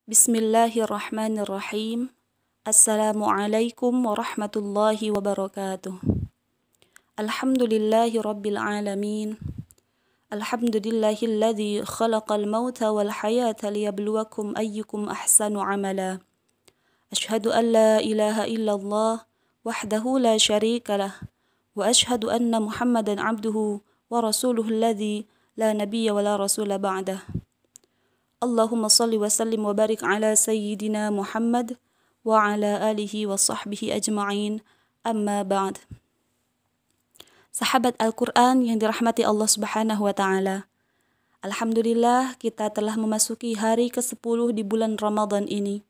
Bismillahirrahmanirrahim. Assalamualaikum warahmatullahi wabarakatuh. Alhamdulillahi rabbil alamin. Alhamdulillahilladzi khalaqal mauta wal hayata liyabluwakum ayyukum ahsanu amala. Ashhadu an la ilaha illallah wahdahu la syarika lah wa ashhadu anna Muhammadan abduhu wa rasuluhu alladzi la nabiyya wa la rasula ba'dah. Allahumma salli wa sallim wa barik ala sayyidina Muhammad wa ala alihi wa sahbihi ajma'in, amma ba'd. Sahabat Al-Quran yang dirahmati Allah Subhanahu wa ta'ala, alhamdulillah kita telah memasuki hari ke-10 di bulan Ramadan ini.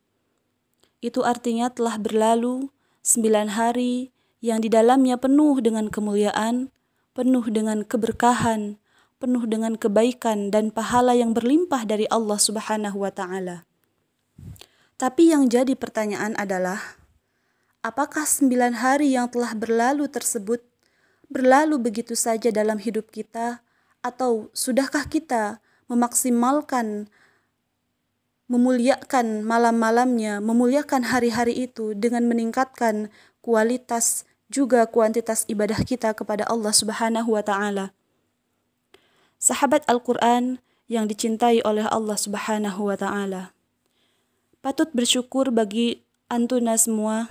Itu artinya telah berlalu 9 hari yang di dalamnya penuh dengan kemuliaan, penuh dengan keberkahan, penuh dengan kebaikan dan pahala yang berlimpah dari Allah Subhanahu wa ta'ala. Tapi yang jadi pertanyaan adalah, apakah 9 hari yang telah berlalu tersebut berlalu begitu saja dalam hidup kita, atau sudahkah kita memaksimalkan, memuliakan malam-malamnya, memuliakan hari-hari itu dengan meningkatkan kualitas juga kuantitas ibadah kita kepada Allah Subhanahu wa ta'ala. Sahabat Al-Quran yang dicintai oleh Allah Subhanahu wa ta'ala, patut bersyukur bagi antuna semua,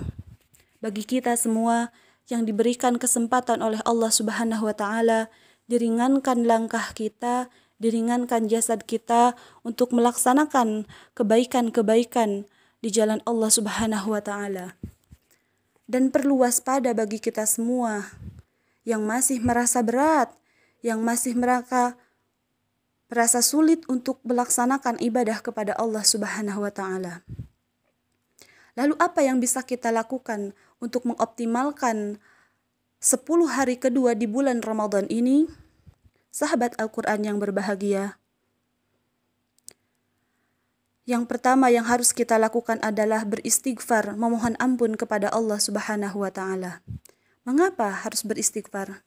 bagi kita semua yang diberikan kesempatan oleh Allah Subhanahu wa ta'ala, diringankan langkah kita, diringankan jasad kita untuk melaksanakan kebaikan-kebaikan di jalan Allah Subhanahu wa ta'ala. Dan perlu waspada bagi kita semua yang masih merasa berat, yang masih merasa sulit untuk melaksanakan ibadah kepada Allah Subhanahu wa ta'ala. Lalu apa yang bisa kita lakukan untuk mengoptimalkan 10 hari kedua di bulan Ramadan ini? Sahabat Al-Quran yang berbahagia, yang pertama yang harus kita lakukan adalah beristighfar, memohon ampun kepada Allah Subhanahu wa ta'ala. Mengapa harus beristighfar?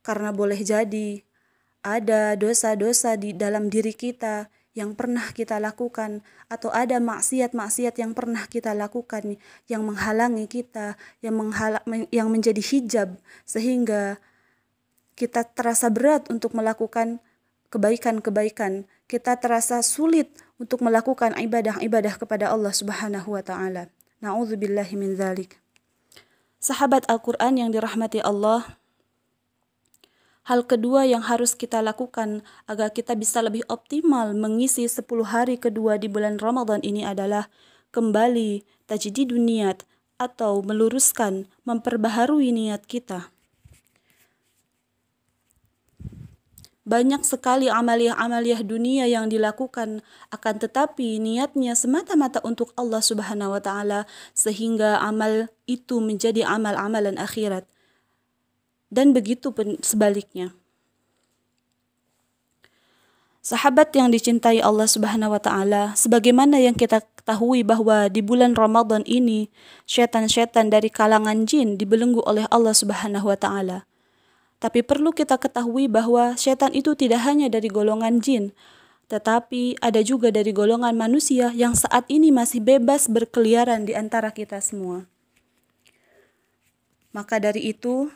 Karena boleh jadi ada dosa-dosa di dalam diri kita yang pernah kita lakukan, atau ada maksiat-maksiat yang pernah kita lakukan yang menghalangi kita, yang menjadi hijab sehingga kita terasa berat untuk melakukan kebaikan-kebaikan, kita terasa sulit untuk melakukan ibadah-ibadah kepada Allah Subhanahu wa ta'ala. Na'udzubillahi min dzalik. Sahabat Al-Quran yang dirahmati Allah, hal kedua yang harus kita lakukan agar kita bisa lebih optimal mengisi 10 hari kedua di bulan Ramadan ini adalah kembali tajdidun niat, atau meluruskan, memperbaharui niat kita. Banyak sekali amaliyah-amaliyah dunia yang dilakukan, akan tetapi niatnya semata-mata untuk Allah Subhanahu wa ta'ala, sehingga amal itu menjadi amal-amalan akhirat. Dan begitu pun sebaliknya. Sahabat yang dicintai Allah Subhanahu wa ta'ala, sebagaimana yang kita ketahui bahwa di bulan Ramadan ini syaitan-syaitan dari kalangan jin dibelenggu oleh Allah Subhanahu wa ta'ala. Tapi perlu kita ketahui bahwa syaitan itu tidak hanya dari golongan jin, tetapi ada juga dari golongan manusia yang saat ini masih bebas berkeliaran di antara kita semua. Maka dari itu,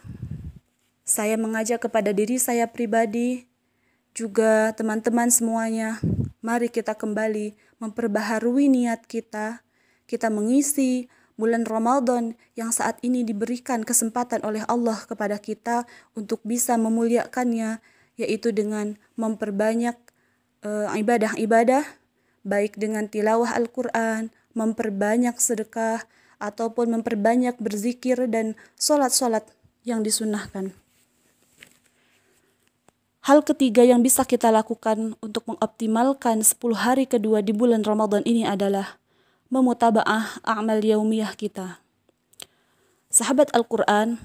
saya mengajak kepada diri saya pribadi, juga teman-teman semuanya, mari kita kembali memperbaharui niat kita. Kita mengisi bulan Ramadan yang saat ini diberikan kesempatan oleh Allah kepada kita untuk bisa memuliakannya, yaitu dengan memperbanyak ibadah-ibadah, baik dengan tilawah Al-Quran, memperbanyak sedekah, ataupun memperbanyak berzikir dan sholat-sholat yang disunnahkan. Hal ketiga yang bisa kita lakukan untuk mengoptimalkan 10 hari kedua di bulan Ramadan ini adalah memutaba'ah a'mal yaumiyah kita. Sahabat Al-Quran,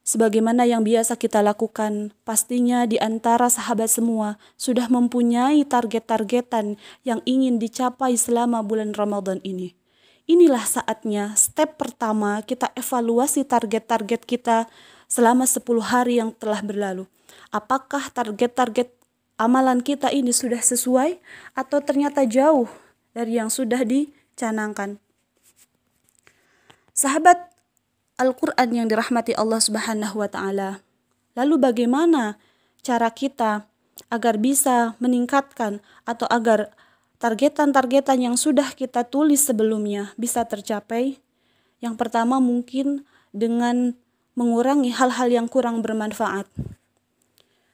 sebagaimana yang biasa kita lakukan, pastinya di antara sahabat semua sudah mempunyai target-targetan yang ingin dicapai selama bulan Ramadan ini. Inilah saatnya, step pertama kita evaluasi target-target kita selama 10 hari yang telah berlalu. Apakah target-target amalan kita ini sudah sesuai atau ternyata jauh dari yang sudah dicanangkan. Sahabat Al-Quran yang dirahmati Allah Subhanahu wa Ta'ala, lalu bagaimana cara kita agar bisa meningkatkan atau agar targetan-targetan yang sudah kita tulis sebelumnya bisa tercapai? Yang pertama mungkin dengan mengurangi hal-hal yang kurang bermanfaat.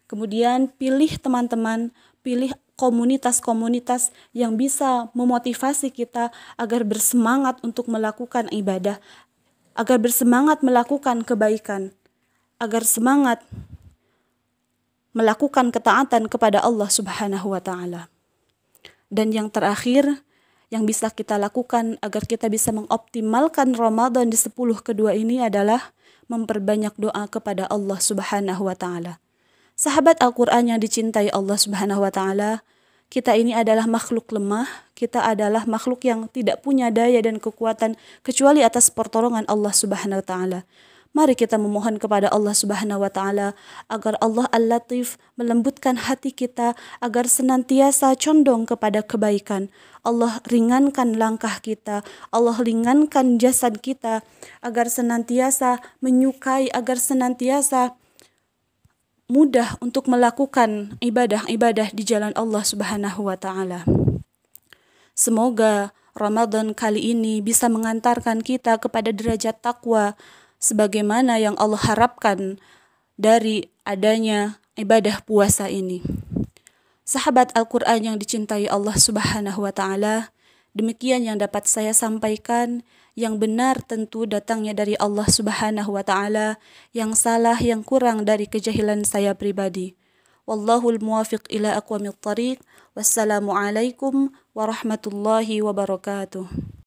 Kemudian pilih teman-teman, pilih komunitas-komunitas yang bisa memotivasi kita agar bersemangat untuk melakukan ibadah, agar bersemangat melakukan kebaikan, agar semangat melakukan ketaatan kepada Allah Subhanahu wa Ta'ala. Dan yang terakhir, yang bisa kita lakukan agar kita bisa mengoptimalkan Ramadan di 10 kedua ini adalah memperbanyak doa kepada Allah Subhanahu wa Ta'ala. Sahabat Al-Quran yang dicintai Allah Subhanahu wa Ta'ala, kita ini adalah makhluk lemah, kita adalah makhluk yang tidak punya daya dan kekuatan kecuali atas pertolongan Allah Subhanahu wa Ta'ala. Mari kita memohon kepada Allah Subhanahu wa Ta'ala agar Allah Al-Latif melembutkan hati kita agar senantiasa condong kepada kebaikan. Allah ringankan langkah kita, Allah ringankan jasad kita agar senantiasa menyukai, agar senantiasa mudah untuk melakukan ibadah-ibadah di jalan Allah Subhanahu wa Ta'ala. Semoga Ramadan kali ini bisa mengantarkan kita kepada derajat takwa sebagaimana yang Allah harapkan dari adanya ibadah puasa ini. Sahabat Al-Quran yang dicintai Allah Subhanahu wa Ta'ala, demikian yang dapat saya sampaikan. Yang benar tentu datangnya dari Allah Subhanahu wa Ta'ala, yang salah yang kurang dari kejahilan saya pribadi. Wallahul muwafiq ila aqwamit thariq. Wassalamualaikum warahmatullahi wabarakatuh.